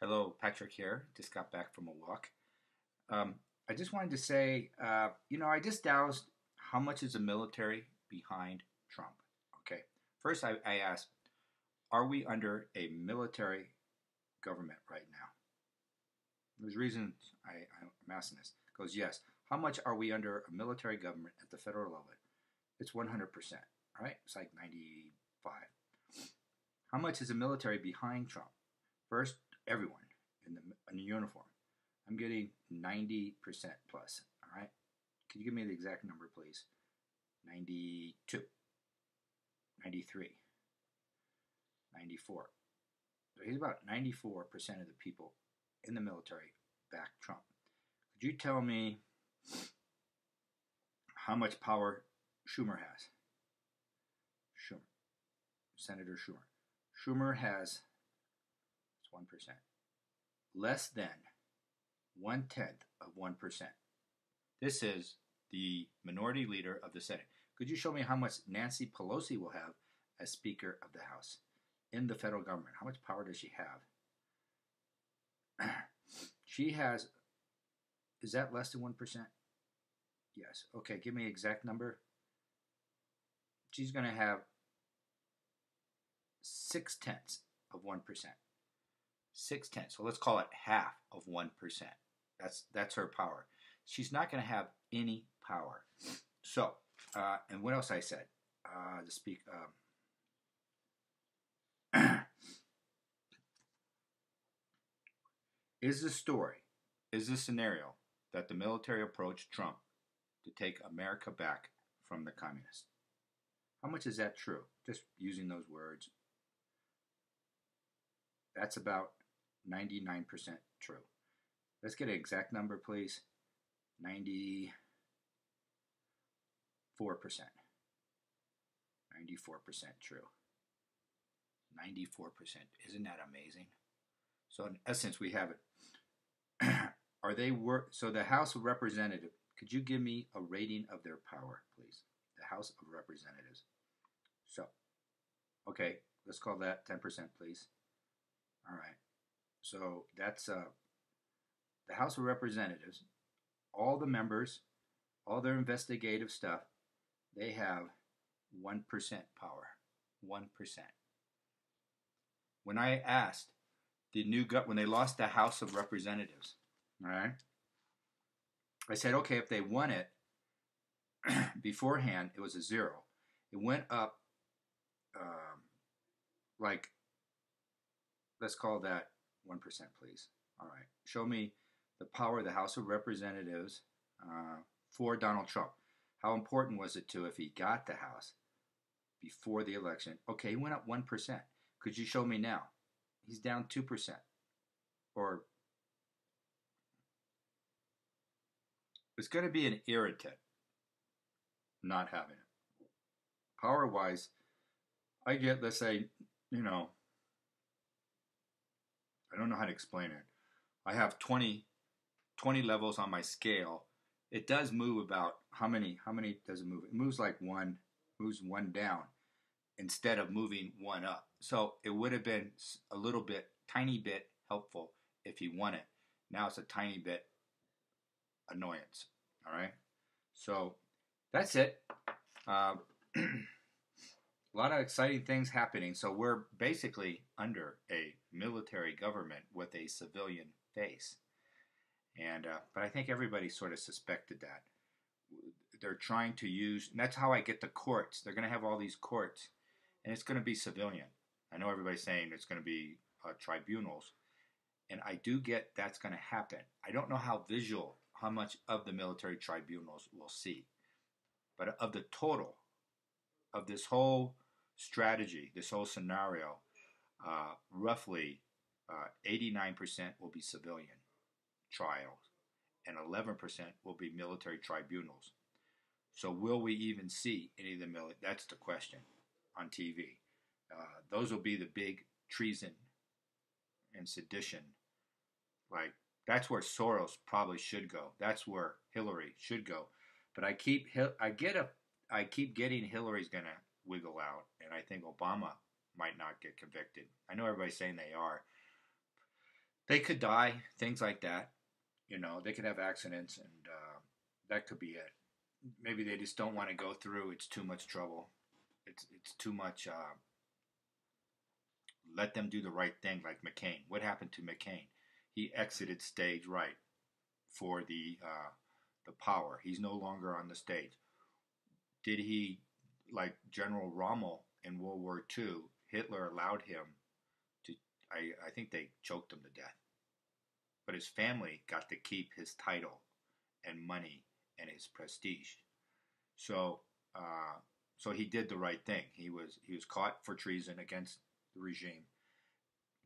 Hello, Patrick here. Just got back from a walk. I just wanted to say, I just doused how much is the military behind Trump? Okay. First, I asked, are we under a military government right now? There's reasons I'm asking this. It goes, yes. How much are we under a military government at the federal level? It's 100%. All right. It's like 95. How much is the military behind Trump? First, everyone in the uniform. I'm getting 90% plus. All right. Can you give me the exact number, please? 92, 93, 94. So he's about 94% of the people in the military back Trump. Could you tell me how much power Schumer has? Schumer. Senator Schumer. Schumer has 1%. Less than 1/10 of 1%. This is the minority leader of the Senate. Could you show me how much Nancy Pelosi will have as Speaker of the House in the federal government? How much power does she have? She has, is that less than 1%? Yes. Okay, give me an exact number. She's going to have 6/10 of 1%. 6/10. So let's call it half of 1%. That's her power. She's not going to have any power. So, and what else I said? To speak. Is the scenario that the military approached Trump to take America back from the communists? How much is that true? Just using those words. That's about 99% true. Let's get an exact number, please. 94%. 94% true. 94%. Isn't that amazing? So in essence, we have it. Are they so the House of Representatives, could you give me a rating of their power, please? The House of Representatives. So, okay, let's call that 10%, please. All right. So that's the House of Representatives. All the members, all their investigative stuff, they have 1% power. 1%. When I asked when they lost the House of Representatives, all right, I said, okay, if they won it beforehand, it was a 0. It went up let's call that 1%, please. All right. Show me the power of the House of Representatives for Donald Trump. How important was it if he got the House before the election? Okay, he went up 1%. Could you show me now? He's down 2%. Or it's going to be an irritant not having it. Power-wise, I get, let's say, I don't know how to explain it. I have 20 levels on my scale. It does move about, how many does it move? It moves like moves one down instead of moving one up. So it would have been a tiny bit helpful if he won it. Now it's a tiny bit annoyance. All right. So that's it. A lot of exciting things happening. So we're basically under a military government with a civilian face. And but I think everybody sort of suspected that. They're trying to use, and that's how I get the courts. They're going to have all these courts, and it's going to be civilian. I know everybody's saying it's going to be tribunals, and I do get that's going to happen. I don't know how much of the military tribunals we'll see, but of the total of this whole strategy, this whole scenario, roughly 89% will be civilian trials and 11% will be military tribunals. So will we even see any of the military? That's the question on TV. Those will be the big treason and sedition. Like, that's where Soros probably should go. That's where Hillary should go. But I keep getting Hillary's going to wiggle out, and I think Obama might not get convicted. I know everybody's saying they are. They could die, things like that. They could have accidents, and that could be it. Maybe they just don't want to go through. It's too much trouble. It's too much. Let them do the right thing, like McCain. What happened to McCain? He exited stage right for the power. He's no longer on the stage. Did he, like General Rommel in World War II? Hitler allowed him to. I think they choked him to death. But his family got to keep his title and money and his prestige. So, so he did the right thing. He was caught for treason against the regime.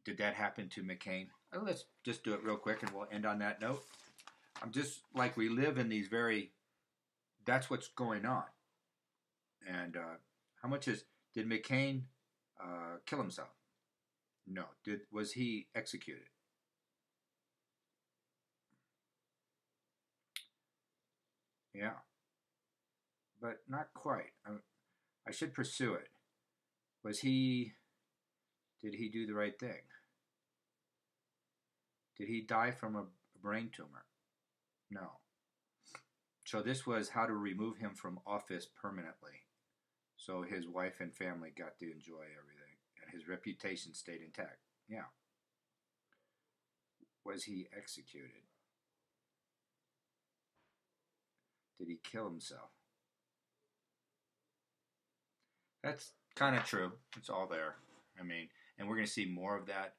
Did that happen to McCain? Let's just do it real quick, and we'll end on that note. I'm just like, we live in these very. That's what's going on. And how much did McCain kill himself? No. Was he executed? Yeah, but not quite. I should pursue it. Was he? Did he do the right thing? Did he die from a brain tumor? No. So this was how to remove him from office permanently. So his wife and family got to enjoy everything, and his reputation stayed intact. Yeah. Was he executed? Did he kill himself? That's kind of true. It's all there. I mean, and we're going to see more of that.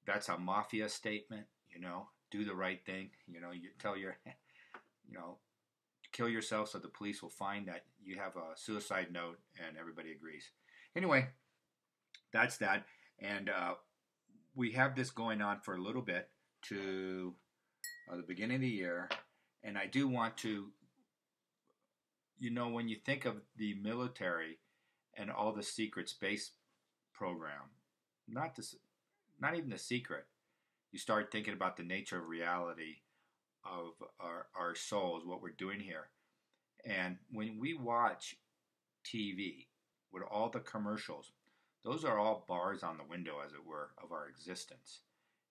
That's a mafia statement, do the right thing. You tell kill yourself so the police will find that you have a suicide note and everybody agrees. Anyway, that's that. And we have this going on for a little bit to the beginning of the year. And I do want to, when you think of the military and all the secret space program, not even the secret, you start thinking about the nature of reality of our souls, what we're doing here. And when we watch TV with all the commercials, those are all bars on the window, as it were, of our existence.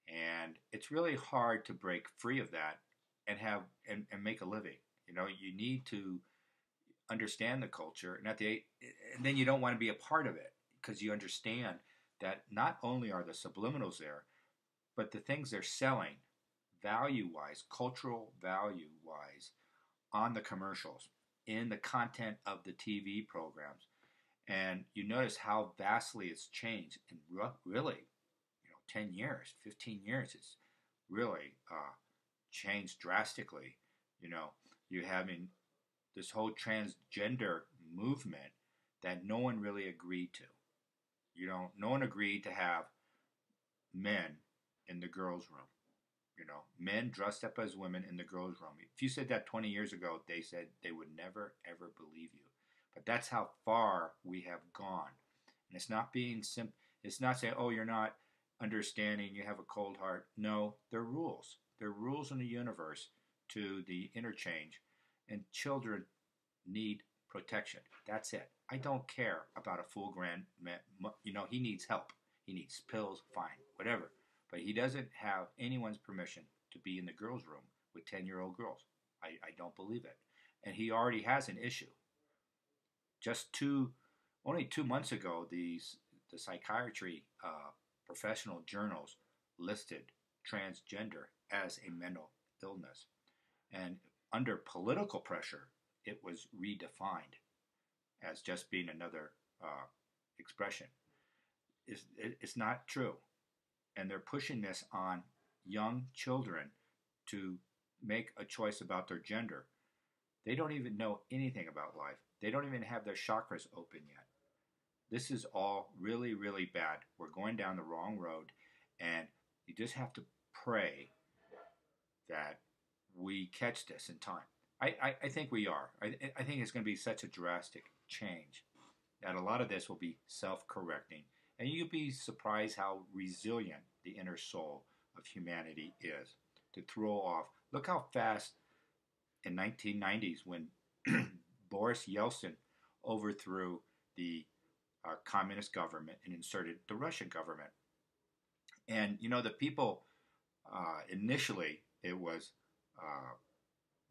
And it's really hard to break free of that and and make a living. You need to understand the culture, and then you don't want to be a part of it, because you understand that not only are the subliminals there, but the things they're selling, value-wise, cultural value-wise, on the commercials, in the content of the TV programs. And you notice how vastly it's changed in really, 10 years, 15 years. It's really changed drastically. You're having this whole transgender movement that no one really agreed to. No one agreed to have men in the girls' room. Men dressed up as women in the girls' room. If you said that 20 years ago, they said they would never, ever believe you. But that's how far we have gone. And it's not being simple. It's not saying, oh, you're not understanding, you have a cold heart. No, they're rules. They're rules in the universe to the interchange. And children need protection. That's it. I don't care about a full-grown man. He needs help. He needs pills, fine, whatever. But he doesn't have anyone's permission to be in the girls' room with 10-year-old girls. I don't believe it. And he already has an issue. Only 2 months ago, the psychiatry professional journals listed transgender as a mental illness. And under political pressure, it was redefined as just being another expression. It's not true. And they're pushing this on young children to make a choice about their gender. They don't even know anything about life. They don't even have their chakras open yet. This is all really, really bad. We're going down the wrong road, and you just have to pray that we catch this in time. I think we are. I think it's going to be such a drastic change that a lot of this will be self-correcting. And you'll be surprised how resilient the inner soul of humanity is to throw off. Look how fast in 1990s when Boris Yeltsin overthrew the communist government and inserted the Russian government. And the people initially it was uh,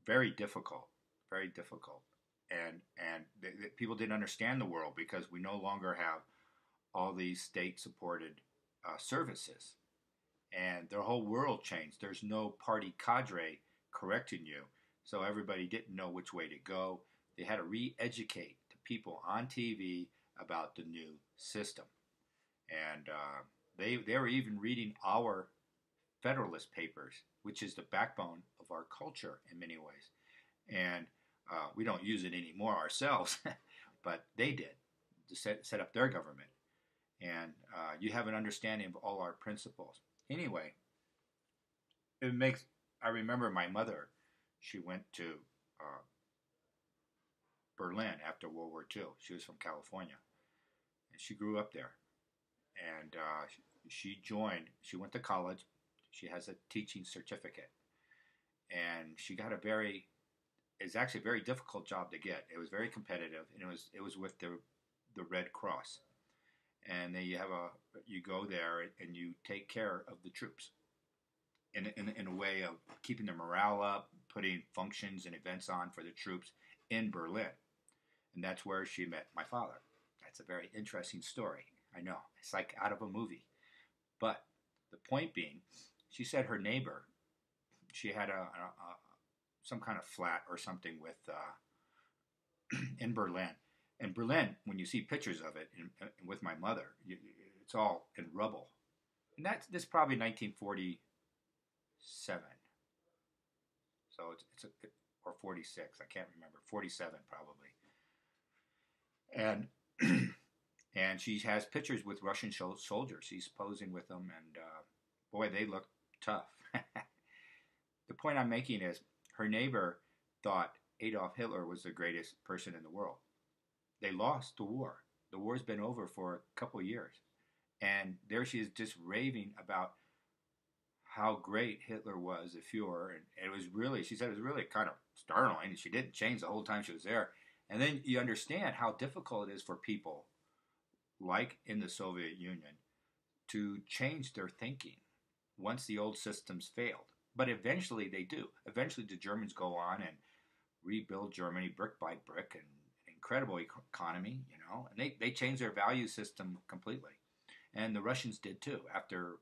very difficult, very difficult, and people didn't understand the world because we no longer have all these state-supported services, and their whole world changed. There's no party cadre correcting you, so everybody didn't know which way to go. They had to re-educate the people on TV about the new system, and they were even reading our Federalist Papers, which is the backbone of our culture in many ways. And we don't use it anymore ourselves, but they did to set up their government. And you have an understanding of all our principles. Anyway, it makes. I remember my mother. She went to uh, Berlin after World War II. She was from California, and she grew up there. And she joined. She went to college. She has a teaching certificate, and she got a very. It's actually a very difficult job to get. It was very competitive, and it was with the Red Cross. And then you go there and you take care of the troops in a way of keeping their morale up, putting functions and events on for the troops in Berlin. And that's where she met my father. That's a very interesting story. I know. It's like out of a movie. But the point being, she said her neighbor, she had some kind of flat or something with in Berlin. In Berlin, when you see pictures of it with my mother, it's all in rubble. And this probably 1947. So or 46, I can't remember, 47 probably. And and she has pictures with Russian soldiers. She's posing with them, and boy, they look tough. The point I'm making is her neighbor thought Adolf Hitler was the greatest person in the world. They lost the war. The war's been over for a couple of years. And there she is just raving about how great Hitler was, the Fuhrer. And it was really, she said it was really kind of startling. And she didn't change the whole time she was there. And then you understand how difficult it is for people, like in the Soviet Union, to change their thinking once the old systems failed. But eventually they do. Eventually the Germans go on and rebuild Germany brick by brick, and incredible economy, and they changed their value system completely. And the Russians did too. After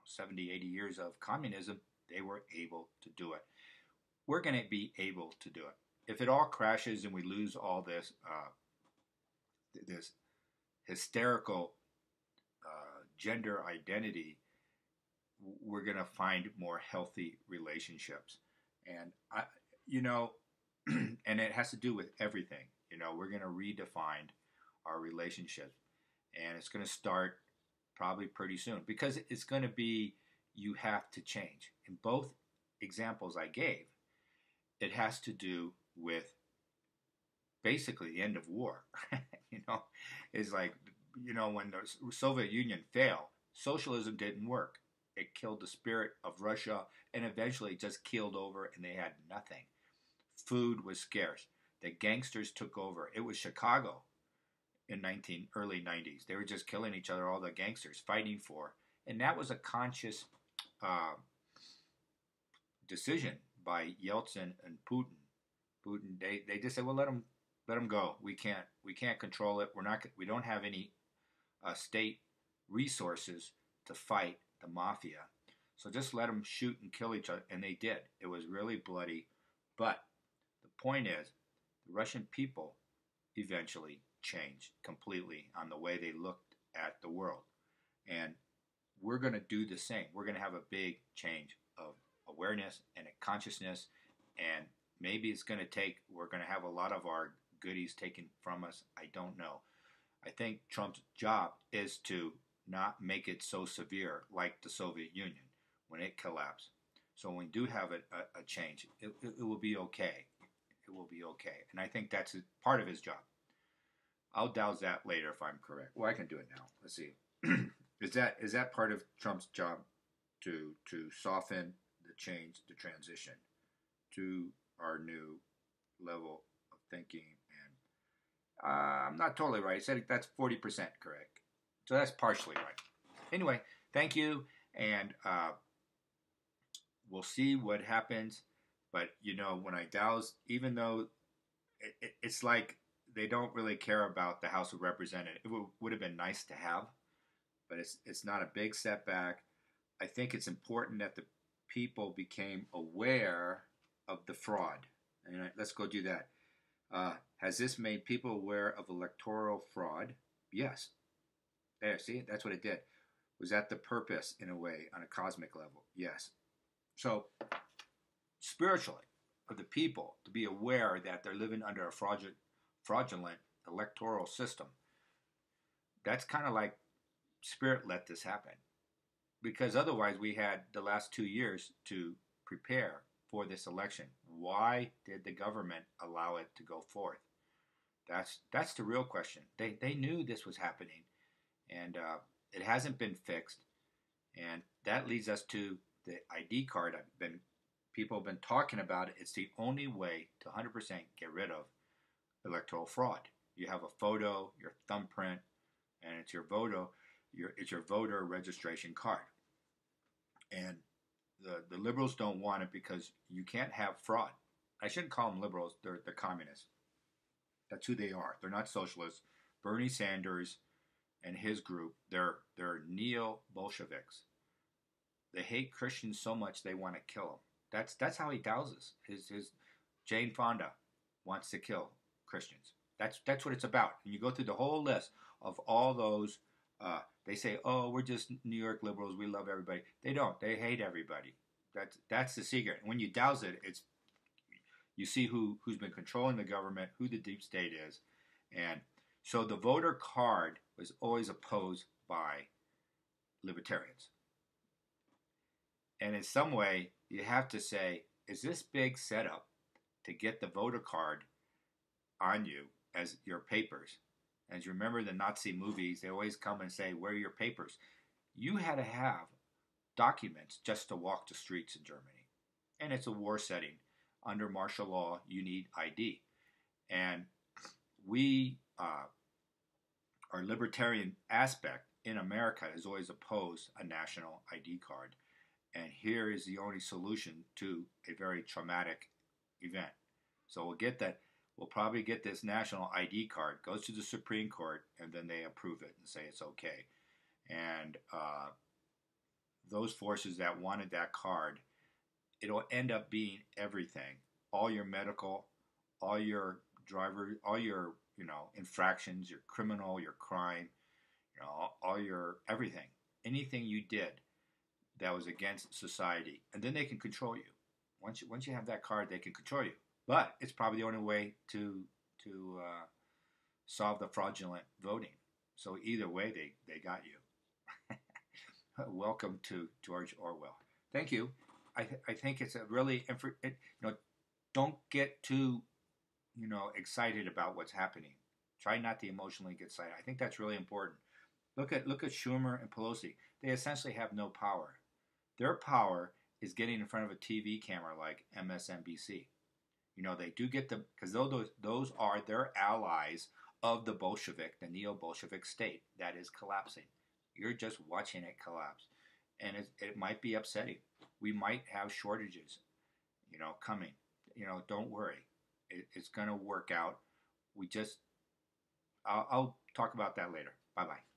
70, 80 years of communism, they were able to do it. We're going to be able to do it. If it all crashes and we lose all this hysterical gender identity, we're going to find more healthy relationships. And and it has to do with everything. We're going to redefine our relationships, and it's going to start probably pretty soon, because it's going to be, you have to change. In both examples I gave, it has to do with basically the end of war. It's like, when the Soviet Union failed, socialism didn't work. It killed the spirit of Russia, and eventually just keeled over, and they had nothing. Food was scarce. The gangsters took over. It was Chicago in early 90s. They were just killing each other, all the gangsters, fighting for. And that was a conscious decision by Yeltsin and Putin. They just said, well, let them go. We can't control it. We don't have any state resources to fight the mafia. So just let them shoot and kill each other. And they did. It was really bloody. But the point is, the Russian people eventually changed completely on the way they looked at the world. And we're going to do the same. We're going to have a big change of awareness and a consciousness. And maybe it's going to we're going to have a lot of our goodies taken from us. I don't know. I think Trump's job is to not make it so severe like the Soviet Union when it collapsed. So when we do have a change, it will be okay. It will be okay. And I think that's part of his job. I'll douse that later if I'm correct. Well, I can do it now. Let's see. Is that part of Trump's job to soften the change, the transition to our new level of thinking? And I'm not totally right. I said that's 40% correct. So that's partially right. Anyway, thank you. And we'll see what happens. But when I douse, even though it's like they don't really care about the House of Representatives, it would have been nice to have, but it's not a big setback. I think it's important that the people became aware of the fraud. And let's go do that. Has this made people aware of electoral fraud? Yes. There, see, that's what it did. Was that the purpose, in a way, on a cosmic level? Yes. So, spiritually, of the people to be aware that they're living under a fraudulent electoral system, that's kind of like Spirit let this happen. Because otherwise, we had the last 2 years to prepare for this election. Why did the government allow it to go forth? That's the real question. They knew this was happening, and it hasn't been fixed. And that leads us to the ID card. People have been talking about it. It's the only way to 100% get rid of electoral fraud. You have a photo, your thumbprint, and it's your voter registration card. And the liberals don't want it because you can't have fraud. I shouldn't call them liberals. They're communists. That's who they are. They're not socialists. Bernie Sanders and his group, they're neo-bolsheviks. They hate Christians so much they want to kill them. That's how he douses. His Jane Fonda wants to kill Christians. That's what it's about. And you go through the whole list of all those. They say, "Oh, we're just New York liberals. We love everybody." They don't. They hate everybody. That's the secret. And when you douse it, you see who's been controlling the government, who the deep state is, and so the voter card was always opposed by libertarians. And in some way, you have to say, is this big setup to get the voter card on you as your papers? As you remember the Nazi movies, they always come and say, where are your papers? You had to have documents just to walk the streets in Germany. And it's a war setting. Under martial law, you need ID. And our libertarian aspect in America has always opposed a national ID card. And here is the only solution to a very traumatic event. So we'll get that. We'll probably get this national ID card, goes to the Supreme Court, and then they approve it and say it's okay. And those forces that wanted that card, it'll end up being everything. All your medical, all your driver, all your infractions, your criminal, your crime, all your everything, anything you did that was against society, and then they can control you. Once you have that card, they can control you. But it's probably the only way to solve the fraudulent voting. So either way, they got you. Welcome to George Orwell. Thank you. I think it's a really don't get too excited about what's happening. Try not to emotionally get excited. I think that's really important. Look at Schumer and Pelosi. They essentially have no power. Their power is getting in front of a TV camera like MSNBC. They do get them because those are their allies of the Bolshevik, the neo-Bolshevik state that is collapsing. You're just watching it collapse, and it might be upsetting. We might have shortages, coming. Don't worry, it's going to work out. I'll talk about that later. Bye bye.